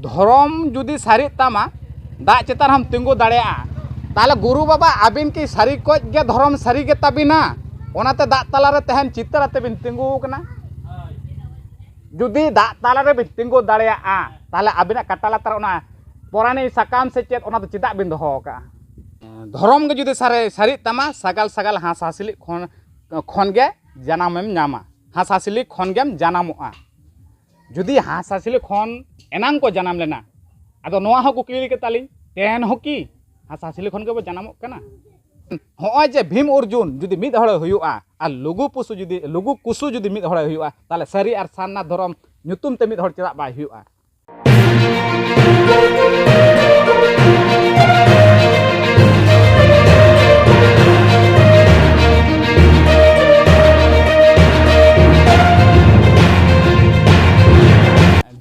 धर्म जुदी सारी तमा दा चेतान हम तिंगु दाड़ेया ताले गुरु बाबा आबिन की सारी को गे धर्म सारी गे तबिना ओनाते दा तालारे तहन चित्तराते बिन तिंगु कना जुदी दा तालारे बिन तिंगु दाड़ेया ताले आबिना कटाला तर ओना पोरानी सकाम से चेत ओना तो चिदा बिन दोहो का धर्म गे जुदी सारी तमा सगाल सगाल हास हासिली खन गे जनामेम नामा हास हासिली खन गेम जनामोआ जुदी हास हासिली खन एनांग को जनाम लेना आदो नोआ हो कुकली के ताली तेन हो की हास हासिली खन के जनामो कना होय जे भीम अर्जुन जुदी मिद हड़ हुयुआ आ लुगु कुसु जुदी मिद हड़ हुयुआ ताले सारी आर सान्ना धर्म ᱧᱩᱛᱩᱢ ते मिद हड़ चेदा बाय हुयुआ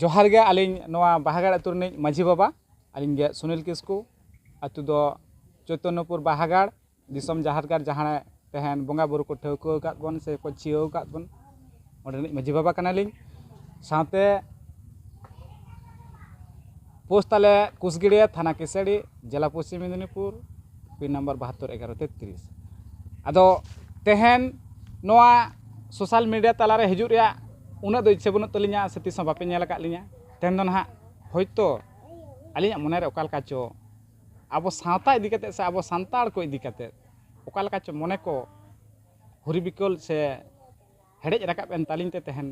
जोहार गे आलिंग नोआ बाहागाड़ अतु रिनिज माझी बाबा आलिंग गे सुनील किस्कु अतु दो चैतन्यपुर बाहागाड़ दिसम जाहारगार जहां तहन बंगा बुरु को ठौको कात बन से को चियो कात बन ओडे माझी बाबा कनालिंग साथे पोस्ट ताले कुसगिड़िया थाना केसड़ी जिला पश्चिम मेदिनीपुर पिन नंबर 721133 आदो तहन नोआ सोशल मीडिया तालारे हिजुर रिया उना दो इच्छा बनुत तलिया से तीस बापे नेल का लिया तेन दो ना होयतो अलिया मनेरे ओकालका चो अब सावता इदी कते से अब सांताड़ को इदी कते ओकालका चो मने को हुरी बिकल से हेडेज रकाब एन तालिंग ते तहन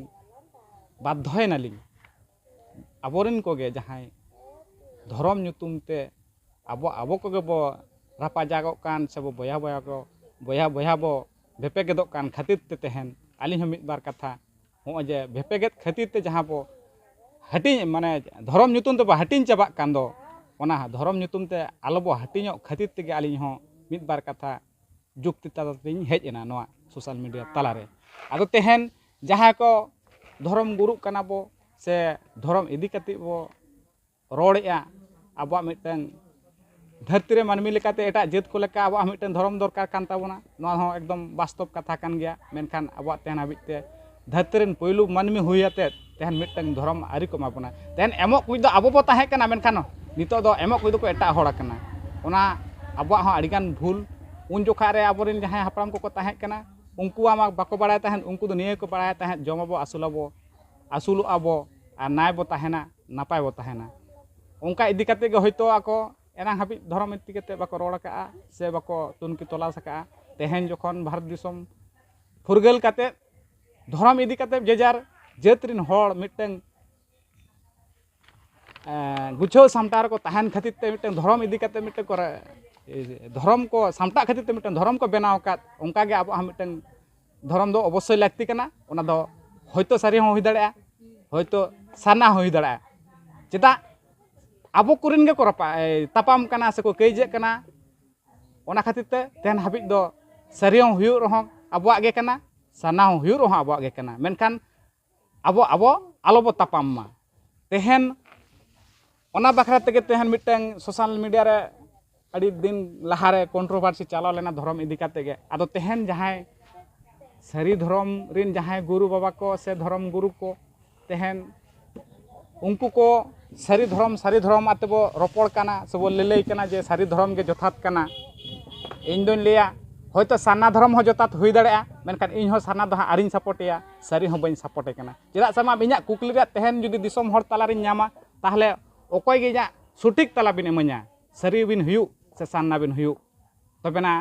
बाध्य नालिंग आबोरिन को गे जहां धर्म ᱧᱩᱛᱩᱢ ते अब को गे बो रापा जागो कान से बो बया बो भेपे गेदो कान खातिर ते तहन आलिंग हम मिद बार कथा हो जे भेपेगेत खातिर ते जहां बो हटी माने धर्म ᱧᱩᱛᱩᱢ ते बो हटिन चाबा कान दो ओना धर्म ᱧᱩᱛᱩᱢ ते आलो बो हटिनो खातिर ते गे आलिंग हो मिद बार कथा जुक्ति तातिन हेज एना नोआ सोशल मीडिया तालारे आदो तेहन जहां को धर्म गुरु कना बो से धर्म इदी कति बो रोड़ेया अब मिटन धरती रे मानमी लेकाते एटा जेत को लेका अब मिटन धर्म दरकार कान ताबोना नोआ हो एकदम वास्तव कथा कान गया मेनखान अब तेहन हाबिते धरती रेन पहिलू मानमी हुयाते तहन मिटन धर्म आरी को माबोना तहन एमो कुछ दो अब बो ताहे कना मेनखान नितो दो एमो कुछ दो को एटा होड़ा कना ओना अब हो आडिगान भूल उन जोखा रे आबोरिन जहां हापराम को ताहे कना उनको मा बाको बाड़ाय तहन उनको दो निये को बाड़ाय तहन जमबो आसुलो आबो आ नाय बो ताहेना नापाय बो ताहेना उनका इदी कते गे होयतो आको एना हाबि धर्म इदी कते बाको रोड़ का से बाको तुनकी तलाश का तहन जखन भारत दिसम फुरगल कते धर्म इदी कते जेजार जेतरिन होड़ मिटन गुछो सामटार को तहन खातिर ते मिटन धर्म इदी कते मिटन को धर्म को सामटा खातिर ते मिटन धर्म को बनाव का उनका गे अब मिटन धर्म दो अवश्य लागती कना ओना दो होयतो सारी हो हुई दाड़ा होयतो साना हुई दाड़ा चेदा अब कुरिन गे को तापाम कना से को कइजे कना ओना खातिर ते तहन हाबि दो सारी हो हुई रहो अबवा गे कना साना हो हुई रहो अबवा गे कना मेनखान अब आलो बो तापाम मा तहन ओना बखरा तेगे तहन मिटन सोशल मीडिया रे अड़ी दिन लहारे कंट्रोवर्सी चलाव लेना धर्म इदी कते गे आदो तहन जहां सारी धर्म रिन जहां गुरु बाबा को से धर्म गुरु को तहन उनको को सारी धर्म आते बो रोपड़ कना से बो लेलै कना जे सारी धर्म के जथात कना इन दोन लिया होयतो साना धर्म हो जतात हुई दाड़ा मेनखान इन हो साना दो आरिन सपोर्टिया सारी हो बइन सपोर्टे कना चेदा समा बिना कुकली रे तहन जुदी दिसम हर तालारिन ᱧᱟᱢᱟ ताहले ओकय गे जा सठिक ताला बिन एमanya सारी बिन हुयु से साना बिन हुयु तबेना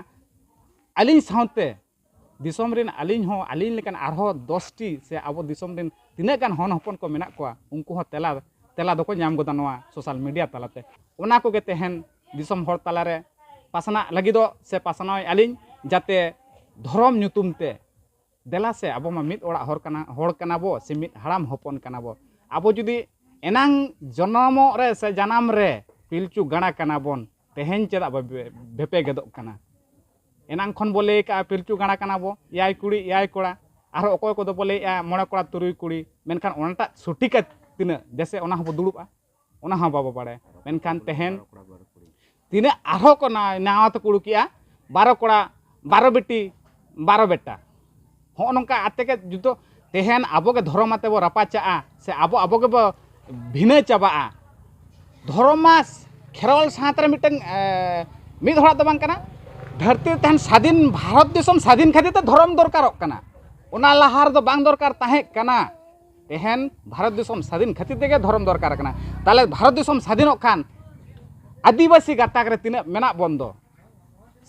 आलिन साउते दिसम रिन आलिन हो आलिन लेकन आरहो 10टी से अब दिसम रिन तिना गान हन हपन को मेना कोआ उनको हो तेला दो को ᱧᱟᱢ गोदा नोआ सोशल मीडिया तालाते ओना को गे तहन दिसम हर तालारे पासना लगिदो से पासनाय आलिन जाते धर्म ᱧᱩᱛᱩᱢ ते देला से अब मा मिद ओड़ा हर कना बो से मिद हराम हपन कना बो अब जुदी एनांग जन्मो रे से जनाम रे पिलचू गाणा कना बोन तेहन चेदा भेपे गेदो कना एनांग खन बोले का पिलचू गाणा कना बो याय कुड़ी याय कोड़ा आरो अकोय को दो बोले मोणे कोड़ा तुरुई कुड़ी मेनखान ओनाटा सठिक तिना जैसे ओना हो दुड़ुबा ओना हो बाबा बाड़े मेनखान तहन तिना आरो को नावा तो कुड़ुकिया 12 कोड़ा 12 बेटी 12 बेटा हो नंका आते के जुतो तेहन आबो के धर्म आते बो रापाचा से आबो के बो भिने चाबा धर्मास खेरवाल साथरे मिटन मिद हड़ा तो बांग कना धरती तहन स्वाधीन भारत दिसम स्वाधीन खातिर धर्म दरकारक कना ओना लहार दो बांग दरकार ताहे कना तेहन भारत दिसम स्वाधीन खातिर तेगे धर्म दरकार कना ताले भारत दिसम स्वाधीनक खान आदिवासी गाताक रे तिना मेना बंदो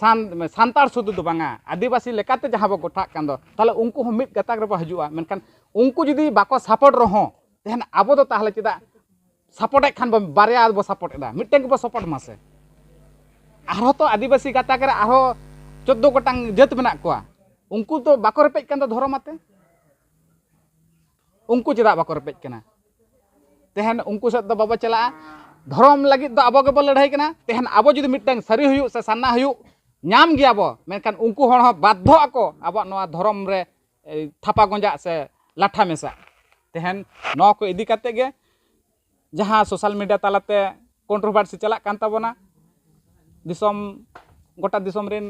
सान्तार सुदु दो बांगा आदिवासी लेकाते जहां बो गोठा कान दो ताले उनको हम मिद गाताक रे बो हजुआ मेनखान उनको जुदी बाको सपोर्ट रहो तेहन आबो दो ताहले चिदा सपोर्ट खान बो बारया बो सपोर्ट एदा मिटटें बो सपोर्ट मासे आरो तो आदिवासी गाताक रे आरो 14 गोटांग जात मेना कोआ उनको तो बाको रेपेज कान दो धर्म आते उनको चिदा बाको रेपेज कना तेहन उनको सद दो बाबा चला धर्म लगी दो आबो के बो लड़ाई कना तेहन आबो जुदी मिटटें सरी हुयु से सान्ना हुयु नाम गया बो मेनखान उनको हण बाध्य आको आबो नवा धर्म रे थापा गंजा से लाठा मेसा तेहन न को इदी काते गे जहां सोशल मीडिया तालाते कंट्रोवर्सी चला कान ताबोना दिसम गोटा दिसम रेन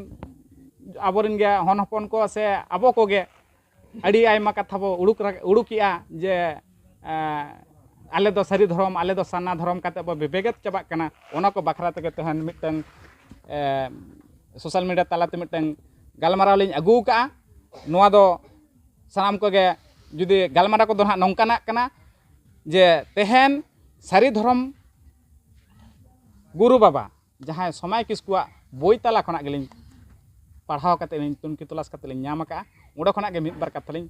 आबोरिन गे हन हपन को से आबो को गे अड़ी आयमा कथा बो उड़ुकिया जे आले दो सारी धर्म आले दो साना धर्म काते बो बेबेगत चबा कना ओना को बखरा तके तेहन मिटन सोशल मीडिया तालाते मिटन गालमाराव लिन अगु का नोआ दो सानाम को गे जुदी गालमारा को दो हा नोंकाना कना जे तेहन सारी धर्म गुरु बाबा जहाँ समय किसकुआ बोई ताला खना गेलिन पढ़ाव काते लिन तुनकी तलाश काते लिन नाम का उडो खना गे मिद बार काते लिन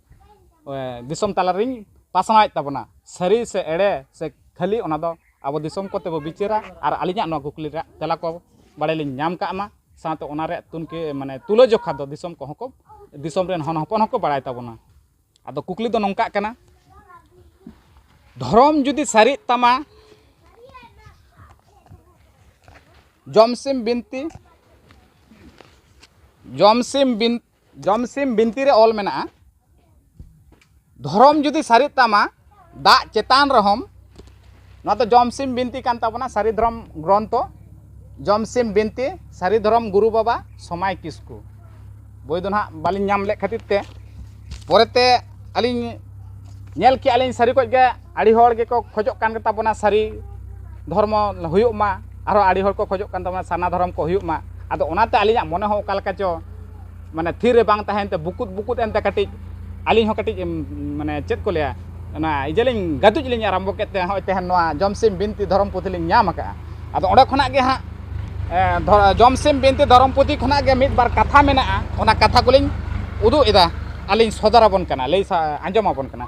दिसम ताला रिन पासनाय ताबना सारी से एड़े से खाली ओना दो आबो दिसम कोते बो बिचारा और आलिना नो कुकली रा तेला को बाड़े लिन नाम का मा साथ ओना रे तुनकी माने तुलो जोखा दो दिसम को हको दिसम रेन हन हपन हको बाड़ाय ताबना आदो कुकली दो नोंका कना धर्म जुदी सारी तमा जमसिम बिनती रे ऑल मेना धर्म जुदी सारी तमा दा चेतान रहम ना तो जमसिम बिनती कान ताबना सारी धर्म ग्रंथ जमसिम बिनती सारी धर्म गुरु बाबा समय किसकु बोई दो ना बालिन नाम ले खातिर ते पोरेते अलिन नेल के अलिन सारी को गे आड़ी होड़ के को खोजक कान ताबना सारी धर्म हुयुक मा आरो आड़ी होड़ को खोजक कान ताबना साना धर्म को हुयुक मा आदो ओनाते अलिन मने हो कालका चो माने थीर रे बांग ताहेनते बुकुत एनते कटिज अलिन हो कटिज माने चेत को लेया ना इजलिन गादुज लिन आरंभ केते हो तेहन नोआ जमसिम बिनती धर्म पुथी लिन नाम का आदो ओडे खना गे हा जमसिम बिनती धर्म पुथी खना गे मिद बार कथा मेना ओना कथा कोलिन उदु एदा अलिन सदराबन कना लई आंजमाबन कना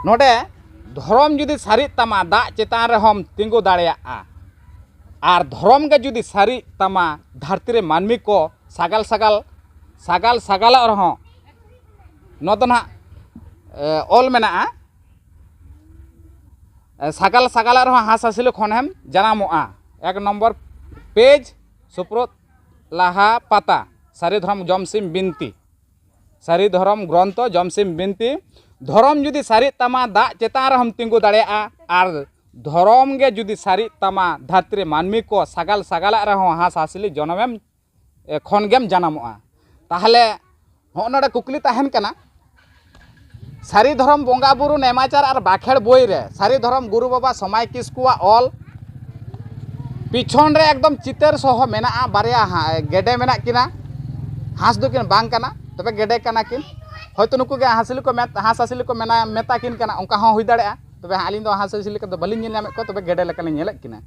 नोडे धर्म जुदी सारी तमा दा चेतान रे हम तिंगु दाड़ेया और धर्म के जुदी सारी तमा धरती रे मानमी को सगाल रहो नदना ऑल मेना सगाल रहो हासासिल खनहेम जनामोआ 1 नंबर पेज सुप्रोत लाहा पाता सारी धर्म जमसिम बिनती सारी धर्म ग्रंथ जमसिम बिनती धर्म जुदी सारी तमा दा चेतान रे हम तिंगु दाड़ेया और धर्म गे जुदी सारी तमा धरती रे मानमी को सगाल रहो हासासिल जनमेम खनगेम जनामोआ ताहले होनोडे कुकली ताहेन कना सारी धर्म बोंगा बुरु नेमाचार और बाखेड़ बोई रे सारी धर्म गुरु बाबा समय किसकुआ ऑल पिछन रे एकदम चितर सह मेना बारिया गेडे मेना किना हास दो किन बांग कना तबे गेडे कना किन होयतो नुकु गे हासासिल को मेना मेता किन कना उनका हो हुई दाड़े तबे आलिन दो हासासिल को बलिन नेल नामे को तबे गेडे लेका नेलक किना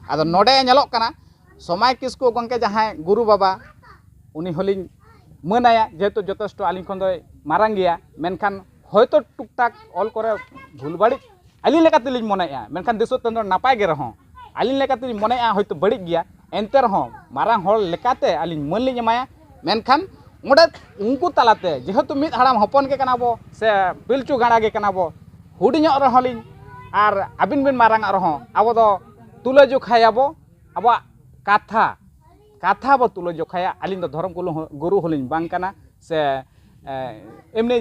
आदो नोडे नेलोक कना समय किसकु गंके जहां गुरु बाबा उनी होलिन मनाया जेहेतु जथेष्ट आलिन खन दो मारांग गया मेनखान होयतो टुकटाक ऑल करे भूल बाड़ी आलिन लेका तेलिन मनाया मेनखान दिसो तंदर नापाय गे रहो आलिन लेका तेलिन मनाया होयतो बड़ी गया एनते रहो मारांग होल लेकाते आलिन मन लिन एमाया मेनखान ओडे उनको तालाते जेहेतु मिद हाड़ाम हपन के कना बो से पिलचू गाड़ा गे कना बो हुडिᱧᱚᱜ रहो लिन और आबिन बिन मारांग रहो आबो दो तुले जोखायाबो आबो काथा बो तुलो जोखाया आलिन दो धर्म गुरु होलिन बांग कना से एमनी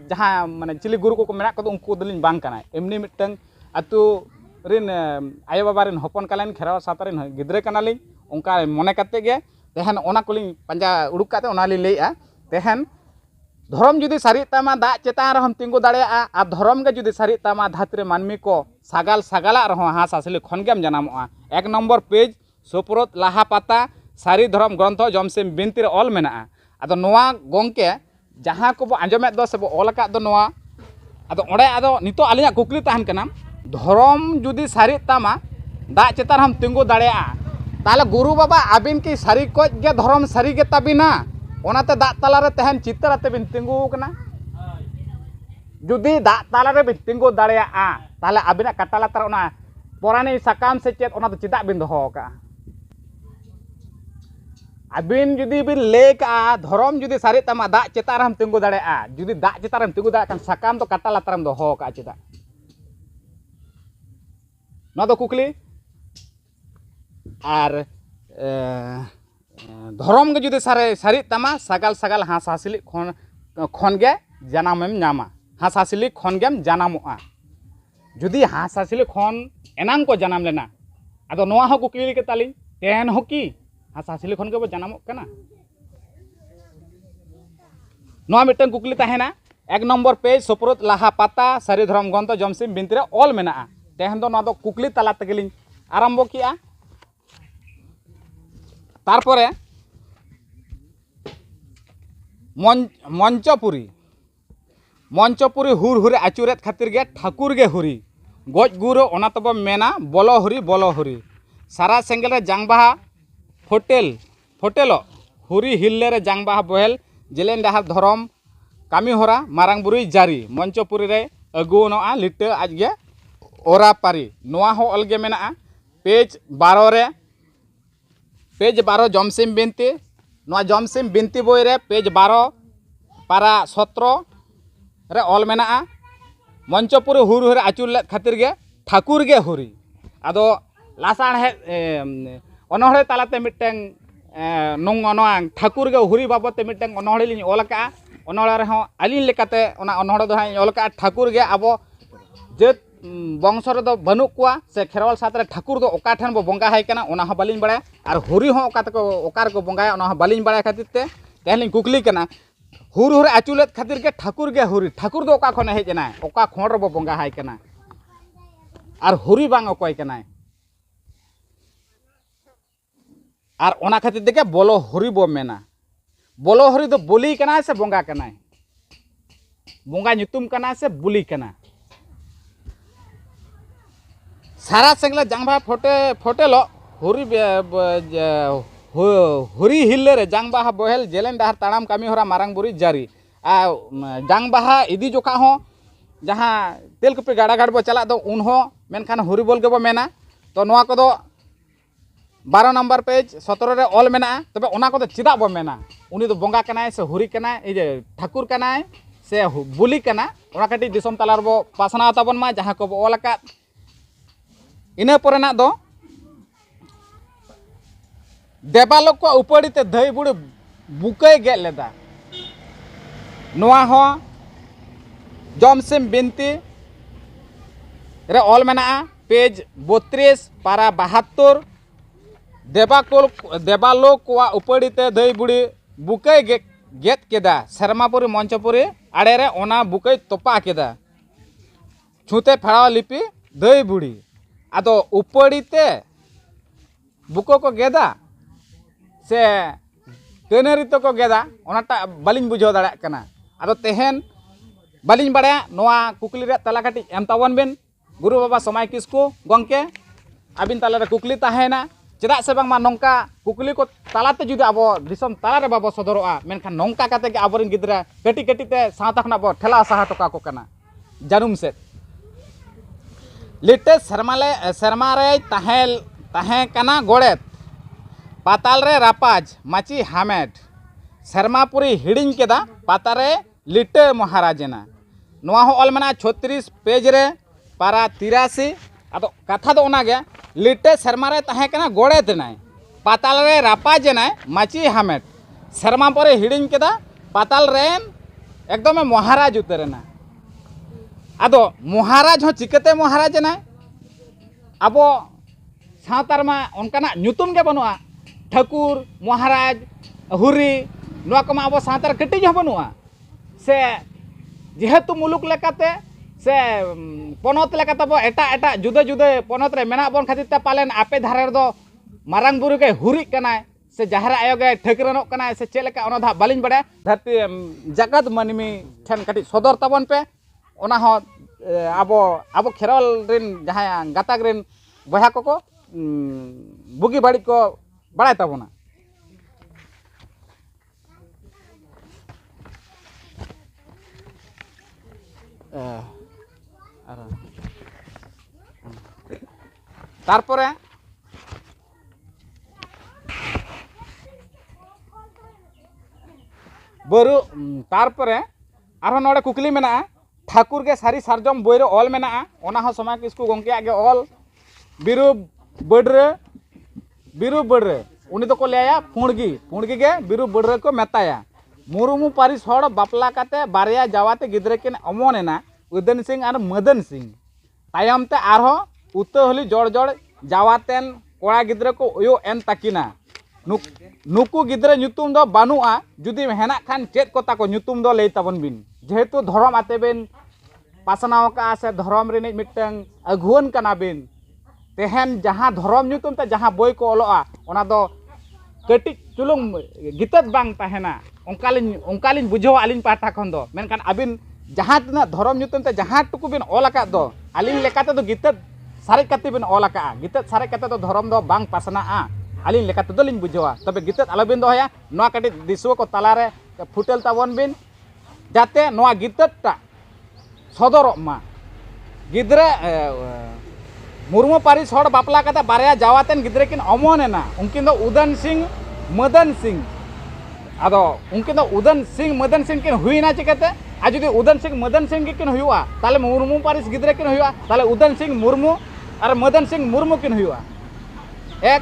जहां माने चिली गुरु को मेना को उनको दलिन बांग कना एमनी मिटन अतु रिन आयो बाबा रिन हपन कालेन खेराव सातारिन गिद्रे कना लिन उनका मने कते गे तेहन ओना कोलिन पंजा उडुक काते ओना लिन लेया तेहन धर्म जुदी सारी तमा दा चेतान रहम तिंगु दाड़ेया आ धर्म गे जुदी सारी तमा धातरे मानमी को सागाल सागाला रहो हास आसली खनगेम जनामोआ 1 नंबर पेज सोपरोत लाहा पाता सारी धर्म ग्रंथ जमसिम बिनती ऑल मेना आदो नोआ गोंके जहाँ को बो आंजमेद दो सेबो ऑल का दो नोआ आदो ओडे आदो नितो आलिया कुकली ताहन कना धर्म जुदी सारी तमा दा चेतान हम तिंगु दाड़ेया ताले गुरु बाबा आबिन की सारी को गे धर्म सारी गे ताबिना ओनाते दा तालारे तहन चित्तर आते बिन तिंगु कना जुदी दा तालारे बिन तिंगु दाड़ेया ताले आबिना कटाला तार ओना पोरानी साकाम से चेत ओना तो चिदा बिन दोहो का आबिन जुदी बिन लेका धर्म जुदी सारी तमा दा चेतार हम तिंगु दाड़ेया जुदी दा चेतार हम तिंगु दाड़े kan साकाम तो कटाला तारम दोहो का चिदा ना तो कुकली और धर्म के जुदी सारी तमा सगाल सगाल हास हासिली खनगे जानामेम नामा हास हासिली खनगेम जानामोआ जुदी हास हासिली खन एनांग को जानाम लेना आदो नोआ हो कुकली के ताली तेन हो की हास हासिली खन के बो जानामो कना नोआ मिटन कुकली ताहेना 1 नंबर पेज सोपरोत लाहा पाता सारी धर्म ग्रंथ जमसिम बिनती रे ऑल मेना तेहन दो नोआ दो कुकली ताला तगेलिन आरंभ किया तारपरे मंचपुरी हुर हुरे आचुरेत खातिर गे ठाकुर गे हुरी गज गुरो ओना तब मेना बोलो हुरी सारा सेंगल रे जांगबाहा फोटेलो हुरी हिल्ले रे जांगबाहा बोहेल जेलेन डाहार धरम कामी होरा मारांग बुरुई जारी मंचपुरी रे अगुनोआ लिटे आज गे ओरा पारी नोआ हो अलगे मेना पेज 12 रे पेज 12 जमसिम बिनती नोआ जमसिम बिनती बोई रे पेज 12 पारा 17 रे ऑल मेना मंचपुरी हुर हुर आचुर ले खातिर गे ठाकुर गे हुरी आदो लासाण हे अनहड़े तालाते मिटeng नोंग नोआ ठाकुर गे हुरी बाबते मिटeng अनहड़े लिኝ ऑल का अनहड़े रे हो आलिन लेकाते ओना अनहड़े दो हाई ऑल का ठाकुर गे आबो जे वंश रे बनू कुआ से खेरवाल सातरे ठाकुर दो ओका ठन बो बंगा हाय कना ओना ह बालिन बड़े और हुरी हो ओका तको ओकार को बंगाया ओना ह बालिन बड़े खातिर ते तेहलिन कुकली कना हुर हुर आचुलेत खातिर के ठाकुर गे हुरी ठाकुर दो ओका खने हेज ना ओका खोंड रे बो बंगा हाय कना और हुरी बांग ओकय कना और ओना खातिर देके बोलो हुरी बो मेना बोलो हुरी दो बोली कना से बंगा कना बंगा nyutum कना से बुली कना सारा सेंगला जांगबा फोटेलो हुरी हिल्ले रे जांगबा बोहेल जेलेन डाहर ताड़ाम कामी होरा मारांग बुरी जारी जांगबा इदी जोखा हो जहाँ तेलकुपी गाड़ा गाड़ बो चला दो उन हो मेनखान हुरी बोल के बो मेना तो नोआ को दो 12 नंबर पेज 17 रे ऑल मेना तबे ओना को दो चिदा बो मेना उनी दो बंगा कनाय से हुरी कनाय ए जे ठाकुर कनाय से बुली कना ओना कटी दिसम तालार बो पासना ताबन मा जहाँ को बो ऑल का इना परेना दो देवालोक को उपड़ीते धई बुड़ी बुकई गे लेदा नोआ हो जमसिम बिनती रे ऑल मेना पेज 32 पारा 72 देवालोक को उपड़ीते धई बुड़ी बुकई गेत केदा शर्मापुरी मंचपुरी आड़े रे ओना बुकई तोपा केदा छूते फेड़ाव लिपि धई बुड़ी आदो उपड़ीते बुको को गेदा से तेनरी तो को गेदा ओनाटा बालिन बुझाव दाड़ा कना आदो तेहन बालिन बाड़ा नोआ कुकली रे तला काटी एम तावन बेन गुरु बाबा समय किसको गंके आबिन ताला रे कुकली ताहेना चेदा से बांग मा नोंका कुकली को तालाते जुदी आबो दिसम ताला रे बाबो सदरोआ मेनखान नोंका काते के आबोरिन गिदरा कटी कटी ते साता खना बो ठेला साहा टोका को कना जानुम से लिटे शर्मा रे ताहे कना गोड़ेत पाताल रे रापाज माची हामेट शर्मापुरी हिडिंग केदा पातारे लिटे महाराजना नोआ हो ऑल मेना 36 पेज रे पारा 83 आदो कथा दो ओना गे लिटे शर्मा रे ताहे कना गोड़ेत नाय पाताल रे रापाज नाय माची हामेट शर्मापुरी हिडिंग केदा पाताल रेन एकदम महाराज उतरेना आदो महाराज हो चिकते महाराज ना आबो सावतार मा उनकाना ᱧᱩᱛᱩᱢ गे बनुआ ठाकुर महाराज हुरी नोआ को मा आबो सावतार कटिज हो बनुआ से जेहेतु मुलुक लेकाते से पनत लेकाते बो एटा जुदा जुदा पनत रे मेना बोन खातिर ते पालेन आपे धारे दो मारांग बुरु के हुरी कनाय से जहरा आयोगे ठेकरनोक कनाय से चेलेका ओना धा बालिन बड़े धरती जगत मानमी ठन कटी सदर तबन पे ओना हो अब खेरल रिन जहाँ गाताक रिन बहा को बुगी बाड़ी को बड़ाय तबना तारपरे बरु तारपरे आरो नोडे कुकली मेना ठाकुर के सारी सारजम बोइरे ऑल मेना ओना हो समय किसकु गंके आगे ऑल बिरु बड़रे उनी तो को लेया पुणगी के बिरु बड़रे को मेताया मुरुमु पारिस हड़ बापला काते बारिया जावाते गिद्रे किन अमोनेना उदन सिंह और मदन सिंह तायम ते आरो उतहली जोड़ जोड़ जावातेन कोड़ा गिद्रे को उयो एन ताकिना नुकु गिद्रे ᱧᱩᱛᱩᱢ दो बानुआ जुदी हेना खान चेत को ताको ᱧᱩᱛᱩᱢ दो लई ताबन बिन जेहेतु धर्म आते बिन पासनाव का से धर्म रिनिज मिटंग अगुवन कना बिन तेहन जहाँ धर्म ᱧᱩᱛᱩᱢ ते जहाँ बोई को ओलोआ ओना दो कटिक चुलुंग गितत बांग ताहेना ओंकालिन बुझाव आलिन पाटा खन दो मेनकान अबिन जहाँ तना धर्म ᱧᱩᱛᱩᱢ ते जहाँ टुकु बिन ओल आकाद दो आलिन लेकाते दो गितत सारे कते बिन ओल आका गितत सारे कते दो धर्म दो बांग पासनाआ आलिन लेकाते दो लिन बुझावा तबे गितत आलोबिन दोया नोआ कटि दिसुव को तालारे फुटेल ताबन बिन जाते नोआ गितत ता सदरक मा गिद्रे मुर्मू पारिस हड़ बापला काते बारया जावातेन गिद्रे किन अमोनेना उनकिन दो उदन सिंह मदन सिंह आदो उनकिन दो उदन सिंह मदन सिंह किन हुईना चिकाते आ जुदी उदन सिंह मदन सिंह किन हुआ ताले मुर्मू पारिस गिद्रे किन हुआ ताले उदन सिंह मुर्मू और मदन सिंह मुर्मू किन हुआ एक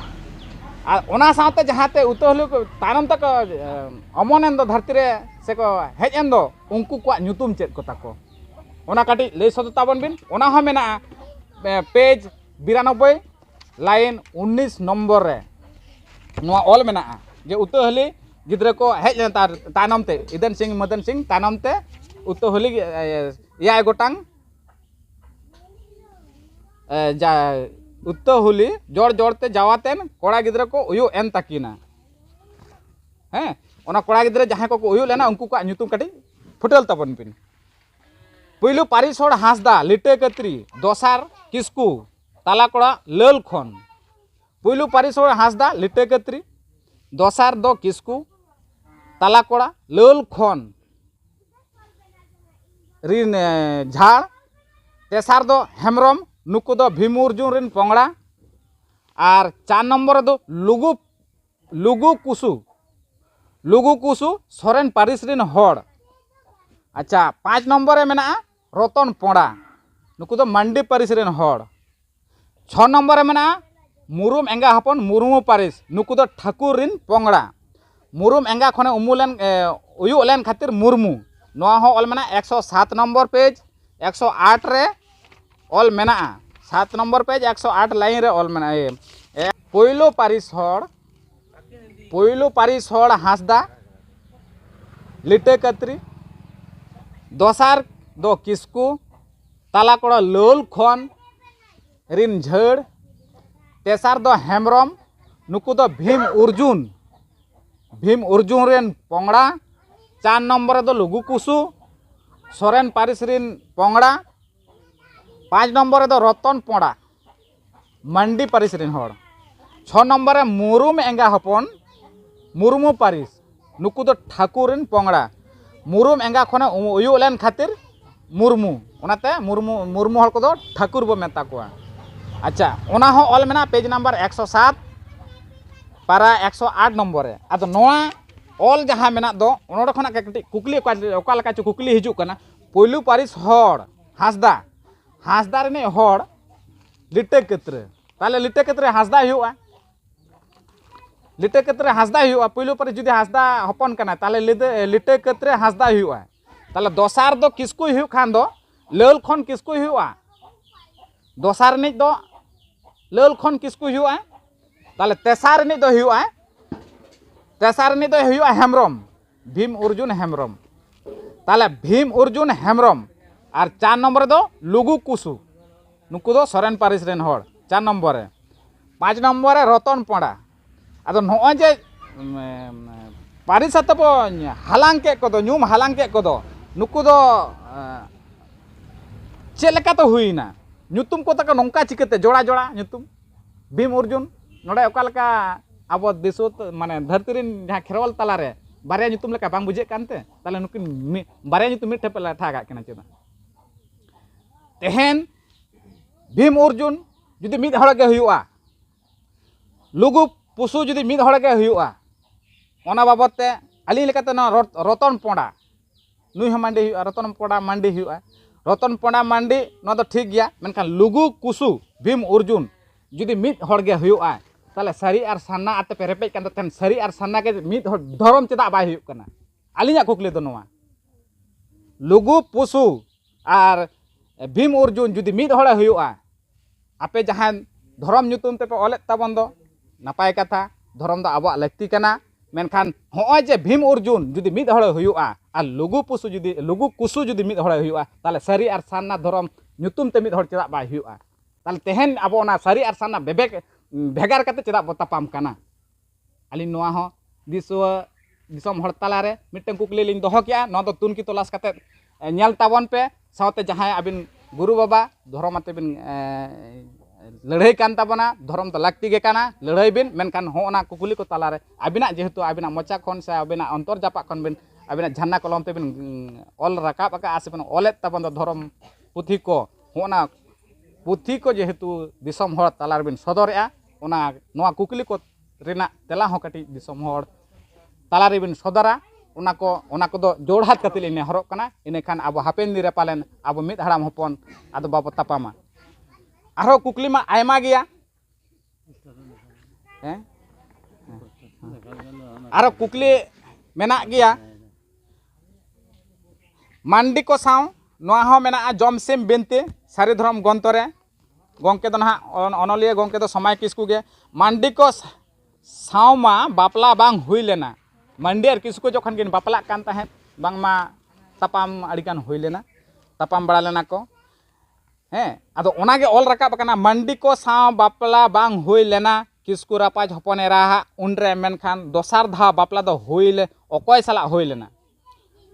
ओना साथे जहाते उतहलु तानम तक अमोनेन दो धरती रे से को हेजन दो उनकु को ᱧᱩᱛᱩᱢ चेत को ताको ओना काटी ले सद ताबन बिन ओना हो मेना पेज 92 लाइन 19 नंबर रे नोआ ऑल मेना जे उतहली गिद्रे को हेज तानम ते इदन सिंह मदन सिंह तानम ते उतहली याय गोटांग जा उतहली जोड़ जोड़ते जावातेन कोड़ा गिद्रे को उयो एन ताकिना हैं ओना कोड़ा गिद्रे जहां को उयो लेना उनकु को ᱧᱩᱛᱩᱢ काटी फुटल ताबन बिन पुइलु पारिस हड़ हांसदा लिटे कत्री दोसार किसकु ताला कोड़ा लाल खन पुइलु पारिस हड़ हांसदा लिटे कत्री दोसार दो किसकु ताला कोड़ा लाल खन रिन झाड़ तेसार दो हेमरम नुकु दो भीम अर्जुन रिन पोंगड़ा और 4 नंबर दो लुगु कुसु सोरेन पारिस रिन हड़ अच्छा 5 नंबर मेना रतन पोड़ा नुकु दो मंडी पारिस रिन हड़ 6 नंबर मेना मुरुम एंगा हपन मुर्मू पारिस नुकु दो ठाकुर रिन पोंगड़ा मुरुम एंगा खने उमुलेन उयु लेन खातिर मुर्मू नोआ हो ऑल मेना 107 नंबर पेज 108 रे ऑल मेना 7 नंबर पेज 108 लाइन रे ऑल मेना पोइलो पारिस हड़ हांसदा लिटे कत्री दोसार दो किसकु ताला कोड़ा लाल खन रिन झड़ तेसार दो हेमरम नुकु दो भीम अर्जुन रिन पोंगड़ा 4 नंबर दो लुगु कुसु सोरेन पारिस रिन पोंगड़ा 5 नंबर दो रतन पोड़ा मंडी पारिस रिन हड़ 6 नंबर मुरुम एंगा हपन मुर्मू पारिस नुकु दो ठाकुर रिन पोंगड़ा मुरुम एंगा खने उयु लेन खातिर मुर्मू ओनाते मुर्मू हड़ को दो ठाकुर बो मेता को अच्छा ओना हो ऑल मेना पेज नंबर 107 पारा 108 नंबर रे आदो नोआ ऑल जहां मेना दो ओनोड खना कटी कुकली ओका लका च कुकली हिजु कना पोइलु पारिस हड़ हांसदा रे हड़ लिटे केत्रे ताले लिटे केत्रे हांसदा हुआ लिटे केत्रे हांसदा हुआ पोइलु पारिस जुदी हांसदा हपन कना ताले लिटे केत्रे हांसदा हुआ ताले दोसार दो किसकु हु खान दो लाल खन किसकु हुआ दोसार नि दो लाल खन किसकु हुआ ताले तेसार नि दो हुआ हेमरम भीम अर्जुन हेमरम ताले भीम अर्जुन हेम्ब्रम और 4 नम्बर दो लुगु कुसु नुकु दो सोरेन पारिस रेन होड़ 4 नम्बर रे 5 नम्बर रे रतन पड़ा आदो नोय जे पारिस तब हालांग के को दो न्यूम हालांग के को दो नुकु दो चेक लेका तो हुईना ᱧᱩᱛᱩᱢ को तक नौका चिकते जोड़ा जोड़ा ᱧᱩᱛᱩᱢ भीम अर्जुन नोडे ओका लेका अब दिसो माने धरती रिन जहां खेरवाल तालारे बारे ᱧᱩᱛᱩᱢ लेका बांग बुझे कानते ताले नुकिन बारे ᱧᱩᱛᱩम मिट ठेपे लाठा का केना चेदा तेहेन भीम अर्जुन जुदी मिद हड़ के हुआ लुगु पुसु जुदी मिद हड़ के हुआ ओना बाबते अली लेकाते न रतन पोड़ा नुई हम मांडी हुआ रतन पोड़ा मांडी हुआ रतन पोड़ा मांडी न तो ठीक गया मेनखान लुगु कुसु भीम अर्जुन जुदी मिद हड़ के हुआ ताले सारी और सान्ना आते पे रेपेज कान तेन सारी और सान्ना के मिद धरम चेदा बाय हुआ कना अलिया कुकली दो नोवा लुगु पुसु और भीम अर्जुन जुदी मिद हड़ हुआ आपे जहां धरम ᱧᱩᱛᱩᱢ तेपे ओले ताबन दो नापाय कथा धरम दो आबो लक्ति कना मेनखान होय जे भीम अर्जुन जुदी मिद हड़ हुआ और लुगु कुसु जुदी मिद हड़ हुआ ताले सारी और सान्ना धरम ᱧᱩᱛᱩᱢ ते मिद हड़ चेदा बाय हुआ ताले तेहेन आबो ओना सारी और सान्ना बेबेक भेगार कते चेदा बो तापाम कना अली नोआ हो दिसम हड़ तालारे मिटन कुकली लिंग दोहो किया न तो तुनकी तलाश कते नेल ताबन पे सावते जहां अबिन गुरु बाबा धरम आते बिन लड़ाई कान ताबना धरम तो लाक्ति गे काना लड़ाई बिन मेनखान होना कुकुली को तालारे अबिना जेहेतु अबिना मोचा खन से अबिना अंतर जापा खन बिन अबिना झन्ना कलम ते बिन ऑल राकाब का आसे बिन ओले ताबन धरम पुथी को होना पुथी को जेहेतु दिसम हड़ तालार बिन सदरया ओना नोआ कुकुली को रेना तेला हो कटी दिसम हड़ तालारे बिन सदरा ओना को दो जोड़हात कतिल इने हरक कना इने खान अब हापेन दिरे पालेन अब मिद हड़ाम हपन आदो बाबो तापामा आरो कुकली मा आयमा गया आरो कुकली मेना गया मांडी को साव नोआ हो मेना जमसिम बिनती सारी धरम गंतरे गंके दो ना अनलिया गंके दो समय किसकु गे मांडी को सावमा बापला बांग हुई लेना मंडी और किसको जोखन किन बापला कान ताहे बांगमा तापाम अड़िकान हुई लेना तापाम बड़ा लेना को हैं आदो ओनागे ऑल रकाब कना मंडी को साव बापला बांग हुई लेना किसकु रापाज हपन एरा उनरे मेनखान दोसार धा बापला दो हुई ले ओकोय सला हुई लेना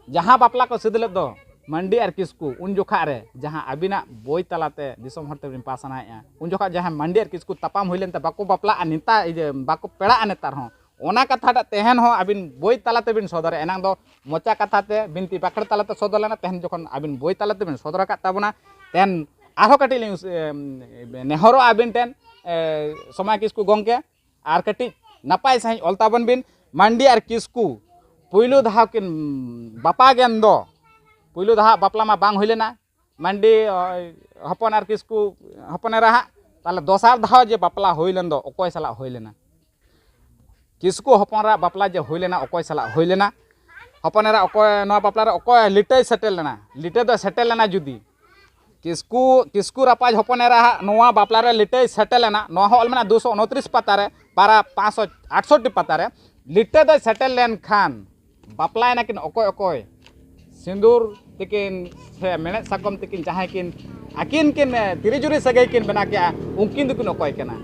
जहां बापला को सिदले दो मंडी और किसकु उन जोखा रे जहां अबिना बोई तलाते दिसम हरते बिन पासना उन जोखा जहां मंडी और किसकु तापाम हुई लेनते बाको बापला अनिता बाको पेड़ा अनेतार हो ओना कथा तेहन हो अबिन बोई तालाते बिन सदर एनांग दो मोचा कथाते बिनती पाखड़ तालाते सदर लेना तेहन जखन अबिन बोई तालाते बिन सदर का ताबना तेहन आरो कटी नेहरो अबिन टेन समय किसकु गंके आर कटी नापाय सही अलताबन बिन मंडी और किसकु पुइलु धाव किन बापा गेन दो पुइलु धाव बापला मा बांग हुई लेना मंडी हपन और किसकु हपन रहा ताले दोसार धाव जे बापला हुई लेन दो ओकोय सला हुई लेना किसकु हपनरा बापला जे हुई लेना ओकोय सला हुई लेना हपनरा ओकोय नो बापला रे ओकोय लिटे सेटल लेना लिटे दो सेटल लेना जुदी किसकु रापाज हपनरा नोआ बापला रे लिटे सेटल लेना नो हो अलमना 229 पता रे पारा 568 पता रे लिटे दो सेटल लेन खान बापला ना किन ओकोय ओकोय सिंदूर तिकिन से मेने साकम तिकिन चाहे किन अकिन किन तिरिजुरी सगै किन बना के उनकिन दुकिन ओकोय केना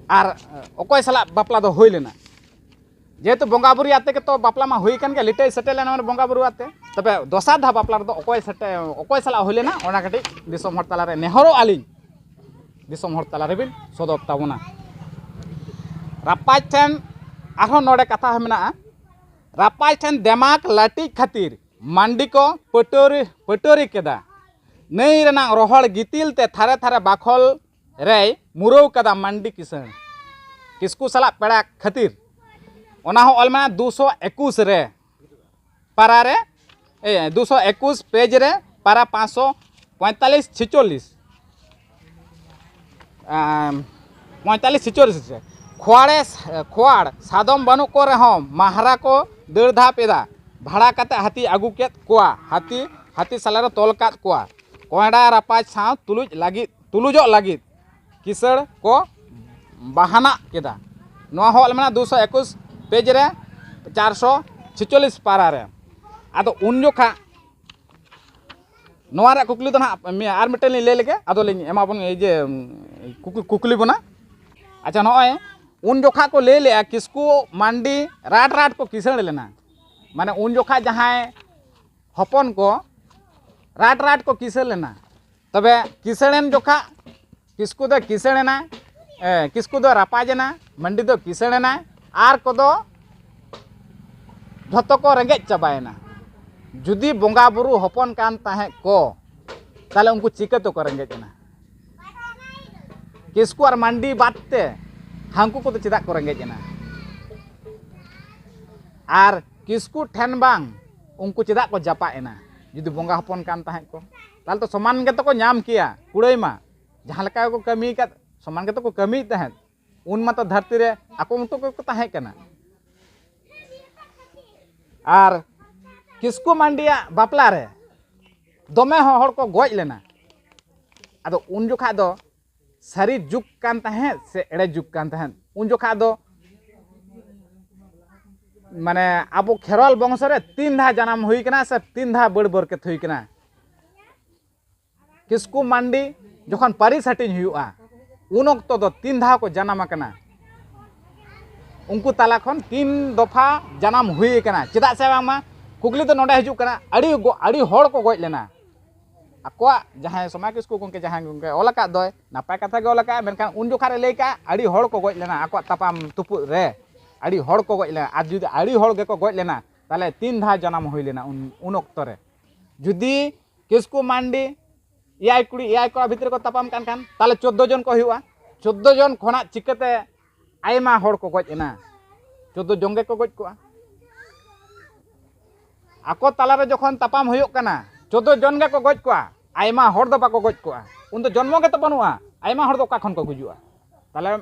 और ओकोय सला बापला दो हुई लेना जेहेतु बंगा बुरी आते के तो बापला मा हुई कन के लिटे सेटे लेना माने बंगा बुरु आते तबे दोसार धा बापला दो ओकोय सला हुई लेना ओना कटी दिसम हर ताला रे नेहरो आलिन दिसम हर ताला रे बिन सदब ताबना रापाज ठेन आरो नोडे कथा मेना रापाज ठेन दिमाग लाटी खातिर मांडी को पटोरी केदा नई रेना रोहड़ गितिल ते थारे थारे बाखल रे मुरौ कदा मंडी किसान किसकु सला पेड़ा खातिर ओना हो अलमना 221 रे पारा रे 221 पेज रे पारा 545 46 रे खोआड़ सादम बानु को रहो महारा को दड़ धा पेदा भाड़ा कते हाथी आगु केत कोआ हाथी सलारे तोल कात कोआ कोयडा रापाज साव तुलुजो लागित किसड़ को बहाना केदा नोआ हो अलमना 221 पेज रे 446 पारा रे आदो उन जोखा नोवारा कुकली तो ना आर मिटल ले लेके आदो ले एमा बन ए जे कुकली बना अच्छा नॉय उन जोखा को ले लिया किसको मांडी राट राट को किसण लेना माने उन जोखा जहाँ हपन को राट राट को किसण लेना तबे किसणेन जोखा किसको दो किसणेना किसको दो रापाजना मंडी दो किसणेना आर को दो झतो को रेंगे चाबायना जुदी बोंगा बुरु हपन कान ताहे को ताले उनको चिके तो करेंगे जना किसको आर मंडी बातते हांकू को तो चिदा करेंगे जना आर किसको ठेन बांग उनको चिदा को जापाएना जुदी बोंगा हपन कान ताहे को ताल तो समान के तो को नाम किया कुड़ाई मा जहाँ लका को कमी का समान के तो को कमी ताहे उन मत धरती रे आको मत को ताहे कना आर किसको मांडिया बापला रे दमे हर को गज लेना आदो उन जोखा दो सारी जुग कान ताहे से एड़े जुग कान ताहे उन जोखा दो माने अब खेरवाल वंश रे 3 धा जन्म हुई कना से 3 धा बड़ बरकत हुई कना किसको मांडी जखन पारिस हटिंग हुआ उन अक्तो दो 3 धा को जन्म कना उनको ताला खन 3 दफा जन्म हुई कना चिदा से बांगमा कुकली तो नोडे हजु कना अड़ी होड़ को गज लेना आको जहां समाज किसको गंके जहां गंके ओलका दय नापाय कथा गे ओलका मेनखान उन जोखा रे लेका अड़ी होड़ को गज लेना आको तापाम तुपु रे अड़ी होड़ को गज लेना आज जुदी अड़ी होड़ गे को गज लेना ताले 3 धा जन्म हुई लेना उन अक्तो रे जुदी किसको मांडी याय कुड़ी याय को भीतर को तापाम कान कान ताले 14 जन को हुआ 14 जन खोना चिकते आयमा होड़ को गज एना 14 जंगे को गज को आको तालारे जखन तापाम हुयुक कना 14 जन गे को गज को आयमा होड़ दो बाको गज को उन तो जन्म गे तो बनुआ आयमा होड़ दो का खन को गुजुआ ताले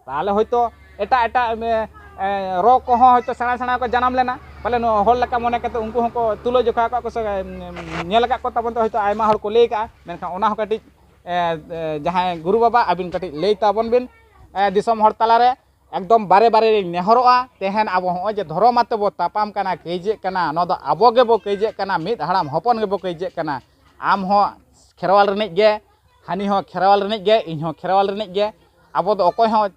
ताले होयतो एटा एटा रो को होयतो सणा सणा को जन्म लेना पाले होड़ लका मने कते उनको हको तुलो जोखा को से नेल का को ताबन तो होयतो आयमा होड़ को ले का मेनखान ओना हो कटी जहां गुरु बाबा अबिन कटी ले ताबन बिन दिसम होड़ तालारे एकदम बारे बारे नेहरोआ तेहन अब हो जे धर्म आते बो तापाम कना केजे कना न दो आबो गे बो केजे कना मिद हड़ाम हपन गे बो केजे कना आम हो खेरवाल रने गे हानि हो खेरवाल रने गे इन हो खेरवाल रने गे आबो दो अकोय हो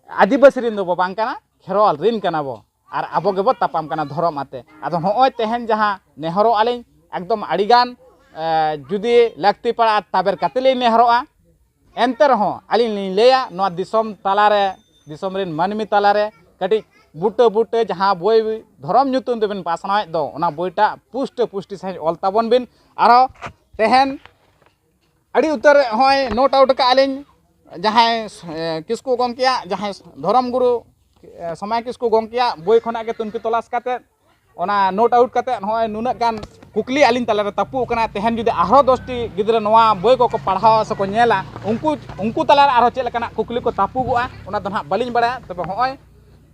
आदिवासी रिन दो बो बांग कना खेरवाल रिन कना बो आर आबो गे बो तापाम कना धर्म आते आदो होय तेहन जहां नेहरो आलिन एकदम अड़ीगान जुदी लगती पड़ा ताबेर कतले नेहरोआ एंते रहो आलिन लेया नोआ दिसम तालारे दिसम रिन मानमी तालारे कटी बुटे बुटे जहाँ बोई धर्म ᱧᱩᱛᱩᱢ देबेन पासनाय दो ओना बोईटा पुष्ट पुष्टि सही ऑल ताबन बिन आरो तेहन अड़ी उतर होय नोट आउट का आलिन जहाँ किसको गंकिया जहाँ धर्म गुरु समय किसको गंकिया बोई खना के तुनकी तलाश काते ओना नोट आउट काते होय नुना गान कुकली आलिन तालारे तापु कना तेहन जुदी आरो 10टी गिदरा नोआ बोई को पढ़ाव से को नेला उनको तालारे आरो चेल कना कुकली को तापुगोआ ओना दो ना बालिन बड़ा तबे होय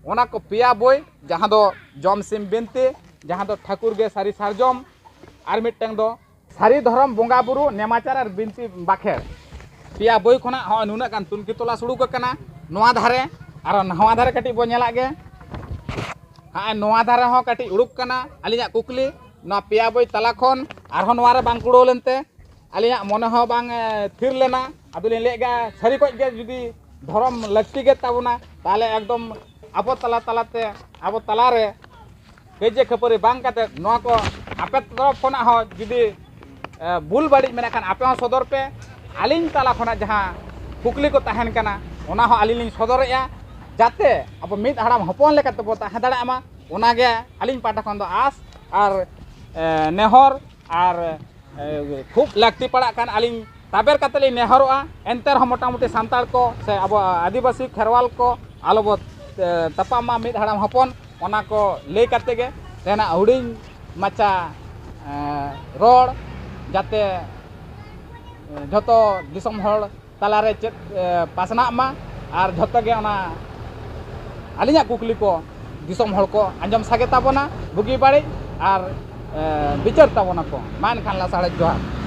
ओना को पिया बोई जहाँ दो जम सिम बिनती जहाँ दो ठाकुर गे सारी सारजम आर मिटटें दो सारी धर्म बोंगा बुरु नेमाचार आर बिनती बाखेर पिया बोई खना होय नुना गान तुनकी तोला सुड़ुक कना नोआ धारे आरो नवा धारे कटी बो नेला गे हाँ नोआ धारे हो कटी उड़ुक कना आलिया कुकली ना पिया बोई तला खन आरो नोआ रे बांग कुड़ो लेनते आलिया मने हो बांग थिर लेना अदुलिन लेगा सारी को गे जुदी धर्म लगती गे ताबुना ताले एकदम आबो तला तलाते आबो तलारे केजे खपरी बांग काते नोआ को आपे तरफ खना हो जुदी बुल बाड़ी मेना खान आपे हो सदर पे आलिन तला खना जहां कुकली को ताहेन कना ओना हो आलिन सदरया जाते अब मिद हड़ाम हपन लेकाते बो ताहे दाड़ामा ओना गे आलिन पाटा खन दो आस आर नेहर आर खूब लगती पड़ा कान आलिन ताबेर काते नेहरोआ एंतर हो मोटामुटी सांताल को से अब आदिवासी खेरवाल को आलोबो तपामा मिद हड़ाम हपन ओना को ले काते गे तेना हुडिंग माचा रोड जाते झतो दिसम हड़ तालारे चेत पासना मा आर झतो गे ओना आलिया कुकली को दिसम हड़ को आंजम सागे ताबोना बुगी बाड़ी आर बिचार ताबोना को मान खान ला साड़े जोहार।